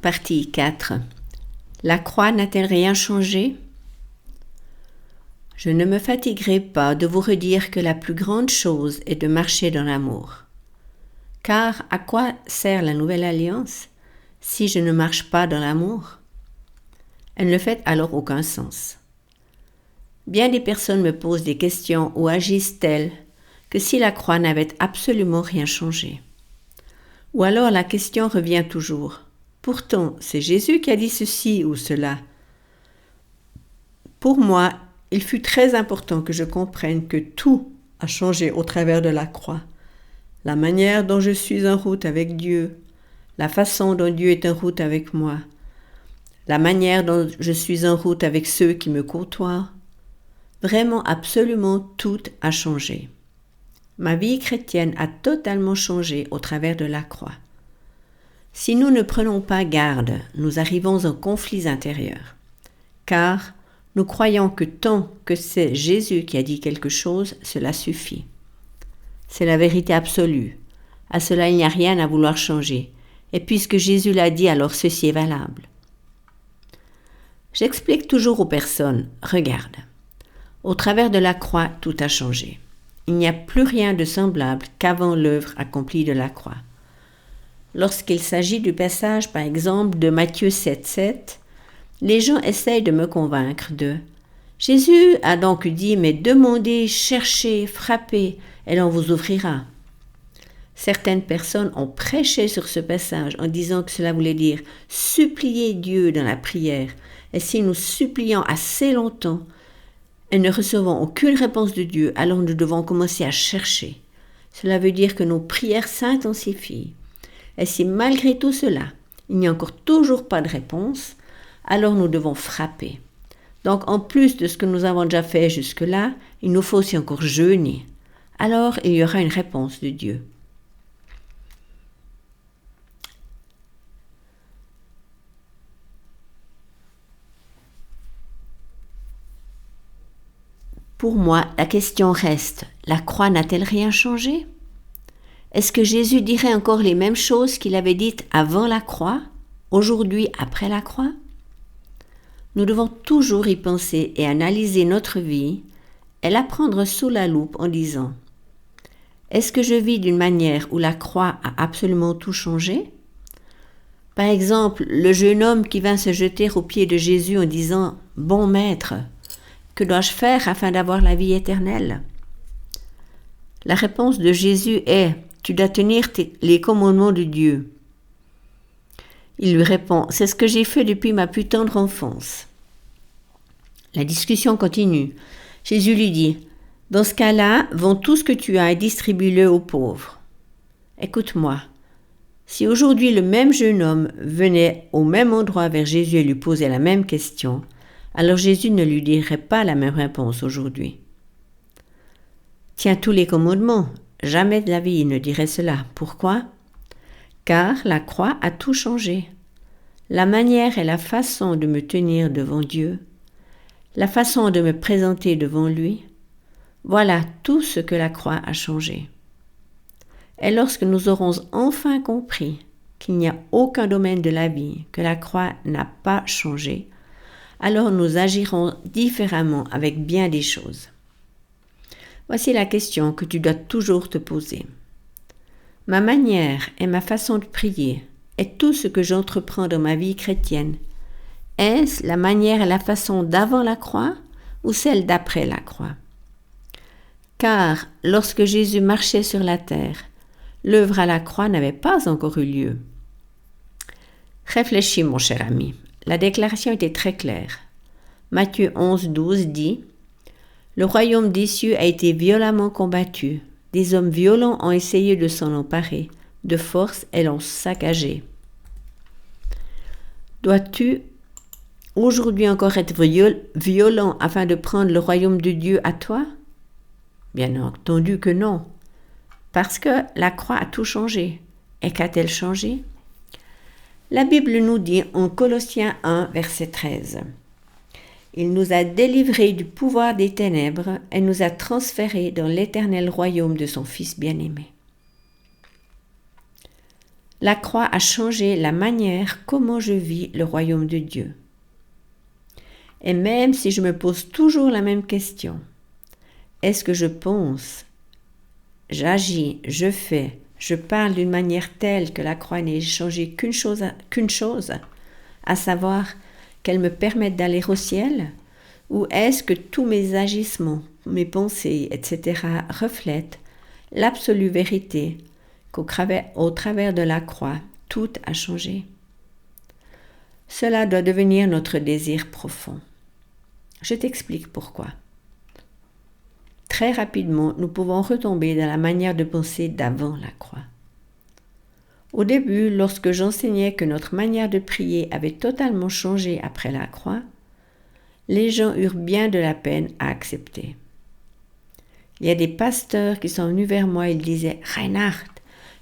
Partie 4. La croix n'a-t-elle rien changé? Je ne me fatiguerai pas de vous redire que la plus grande chose est de marcher dans l'amour. Car à quoi sert la nouvelle alliance si je ne marche pas dans l'amour? Elle ne fait alors aucun sens. Bien des personnes me posent des questions ou agissent telles que si la croix n'avait absolument rien changé. Ou alors la question revient toujours. Pourtant, c'est Jésus qui a dit ceci ou cela. Pour moi, il fut très important que je comprenne que tout a changé au travers de la croix. La manière dont je suis en route avec Dieu, la façon dont Dieu est en route avec moi, la manière dont je suis en route avec ceux qui me côtoient. Vraiment, absolument tout a changé. Ma vie chrétienne a totalement changé au travers de la croix. Si nous ne prenons pas garde, nous arrivons en conflits intérieurs. Car nous croyons que tant que c'est Jésus qui a dit quelque chose, cela suffit. C'est la vérité absolue. À cela, il n'y a rien à vouloir changer. Et puisque Jésus l'a dit, alors ceci est valable. J'explique toujours aux personnes, regarde, au travers de la croix, tout a changé. Il n'y a plus rien de semblable qu'avant l'œuvre accomplie de la croix. Lorsqu'il s'agit du passage, par exemple, de Matthieu 7,7, les gens essayent de me convaincre de « Jésus a donc dit, mais demandez, cherchez, frappez, et l'on vous ouvrira. » Certaines personnes ont prêché sur ce passage en disant que cela voulait dire « supplier Dieu dans la prière, et si nous supplions assez longtemps, et ne recevons aucune réponse de Dieu, alors nous devons commencer à chercher. Cela veut dire que nos prières s'intensifient. Et si malgré tout cela, il n'y a encore toujours pas de réponse, alors nous devons frapper. Donc en plus de ce que nous avons déjà fait jusque-là, il nous faut aussi encore jeûner. Alors il y aura une réponse de Dieu. Pour moi, la question reste, la croix n'a-t-elle rien changé? Est-ce que Jésus dirait encore les mêmes choses qu'il avait dites avant la croix, aujourd'hui après la croix? Nous devons toujours y penser et analyser notre vie et la prendre sous la loupe en disant « Est-ce que je vis d'une manière où la croix a absolument tout changé? » Par exemple, le jeune homme qui vint se jeter aux pieds de Jésus en disant « Bon maître, que dois-je faire afin d'avoir la vie éternelle ?» La réponse de Jésus est « Tu dois tenir les commandements de Dieu. » Il lui répond « C'est ce que j'ai fait depuis ma plus tendre enfance. » La discussion continue. Jésus lui dit « Dans ce cas-là, vends tout ce que tu as et distribue-le aux pauvres. » Écoute-moi, si aujourd'hui le même jeune homme venait au même endroit vers Jésus et lui posait la même question, alors Jésus ne lui dirait pas la même réponse aujourd'hui. Tiens tous les commandements. Jamais de la vie il ne dirait cela. Pourquoi? Car la croix a tout changé. La manière et la façon de me tenir devant Dieu, la façon de me présenter devant lui, voilà tout ce que la croix a changé. Et lorsque nous aurons enfin compris qu'il n'y a aucun domaine de la vie que la croix n'a pas changé, alors nous agirons différemment avec bien des choses. Voici la question que tu dois toujours te poser. Ma manière et ma façon de prier et tout ce que j'entreprends dans ma vie chrétienne, est-ce la manière et la façon d'avant la croix ou celle d'après la croix? Car lorsque Jésus marchait sur la terre, l'œuvre à la croix n'avait pas encore eu lieu. Réfléchis, mon cher ami. La déclaration était très claire. Matthieu 11,12 dit « Le royaume des cieux a été violemment combattu. Des hommes violents ont essayé de s'en emparer. De force, elles l'ont saccagé. » Dois-tu aujourd'hui encore être violent afin de prendre le royaume de Dieu à toi? Bien entendu que non. Parce que la croix a tout changé. Et qu'a-t-elle changé? La Bible nous dit en Colossiens 1, verset 13 « Il nous a délivrés du pouvoir des ténèbres et nous a transférés dans l'éternel royaume de son Fils bien-aimé. » La croix a changé la manière comment je vis le royaume de Dieu. Et même si je me pose toujours la même question, est-ce que je pense, j'agis, je fais, je parle d'une manière telle que la croix n'ait changé qu'une chose, à savoir qu'elle me permette d'aller au ciel? Ou est-ce que tous mes agissements, mes pensées, etc. reflètent l'absolue vérité qu'au travers de la croix, tout a changé? Cela doit devenir notre désir profond. Je t'explique pourquoi. Très rapidement, nous pouvons retomber dans la manière de penser d'avant la croix. Au début, lorsque j'enseignais que notre manière de prier avait totalement changé après la croix, les gens eurent bien de la peine à accepter. Il y a des pasteurs qui sont venus vers moi et ils disaient « Reinhard,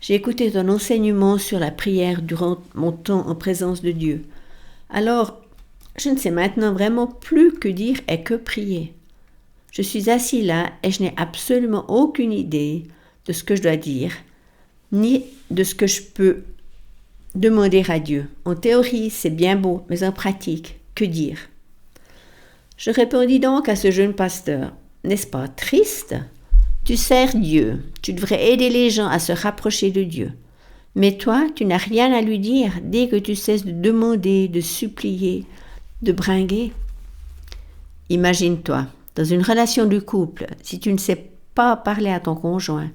j'ai écouté ton enseignement sur la prière durant mon temps en présence de Dieu. Alors, je ne sais maintenant vraiment plus que dire et que prier. Je suis assis là et je n'ai absolument aucune idée de ce que je dois dire, ni de ce que je peux demander à Dieu. En théorie, c'est bien beau, mais en pratique, que dire ?» Je répondis donc à ce jeune pasteur, « N'est-ce pas triste? Tu sers Dieu, tu devrais aider les gens à se rapprocher de Dieu. Mais toi, tu n'as rien à lui dire dès que tu cesses de demander, de supplier, de bringuer. » Imagine-toi, dans une relation de couple, si tu ne sais pas parler à ton conjoint,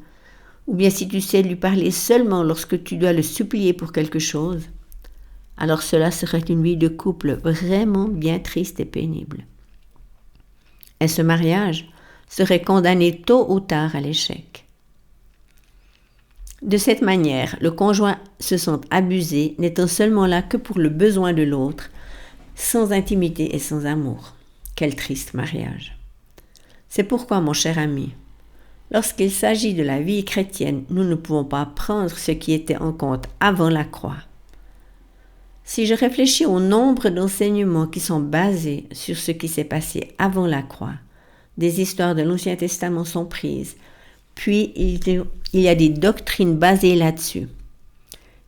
ou bien si tu sais lui parler seulement lorsque tu dois le supplier pour quelque chose, alors cela serait une vie de couple vraiment bien triste et pénible. Et ce mariage serait condamné tôt ou tard à l'échec. De cette manière, le conjoint se sent abusé, n'étant seulement là que pour le besoin de l'autre, sans intimité et sans amour. Quel triste mariage. C'est pourquoi, mon cher ami, lorsqu'il s'agit de la vie chrétienne, nous ne pouvons pas prendre ce qui était en compte avant la croix. Si je réfléchis au nombre d'enseignements qui sont basés sur ce qui s'est passé avant la croix, des histoires de l'Ancien Testament sont prises, puis il y a des doctrines basées là-dessus.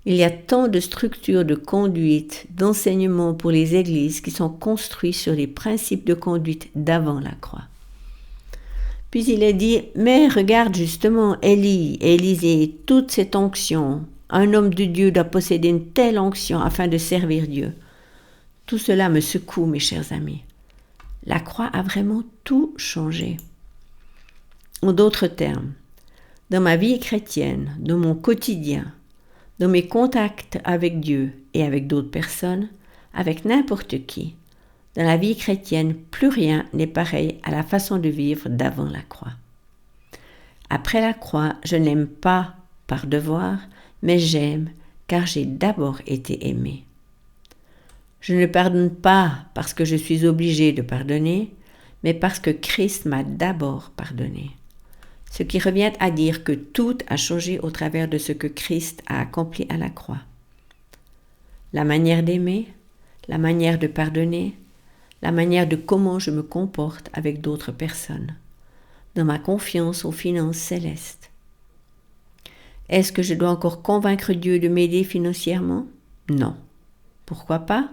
Il y a tant de structures de conduite, d'enseignements pour les églises qui sont construits sur les principes de conduite d'avant la croix. Puis il est dit, mais regarde justement Élie, Élisée, toute cette onction. Un homme de Dieu doit posséder une telle onction afin de servir Dieu. Tout cela me secoue, mes chers amis. La croix a vraiment tout changé. En d'autres termes, dans ma vie chrétienne, dans mon quotidien, dans mes contacts avec Dieu et avec d'autres personnes, avec n'importe qui, dans la vie chrétienne, plus rien n'est pareil à la façon de vivre d'avant la croix. Après la croix, je n'aime pas par devoir, mais j'aime car j'ai d'abord été aimé. Je ne pardonne pas parce que je suis obligé de pardonner, mais parce que Christ m'a d'abord pardonné. Ce qui revient à dire que tout a changé au travers de ce que Christ a accompli à la croix. La manière d'aimer, la manière de pardonner, la manière de comment je me comporte avec d'autres personnes, dans ma confiance aux finances célestes. Est-ce que je dois encore convaincre Dieu de m'aider financièrement? Non. Pourquoi pas?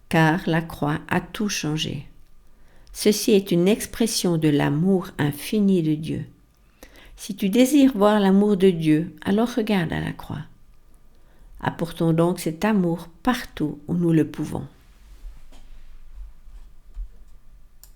Car la croix a tout changé. Ceci est une expression de l'amour infini de Dieu. Si tu désires voir l'amour de Dieu, alors regarde à la croix. Apportons donc cet amour partout où nous le pouvons.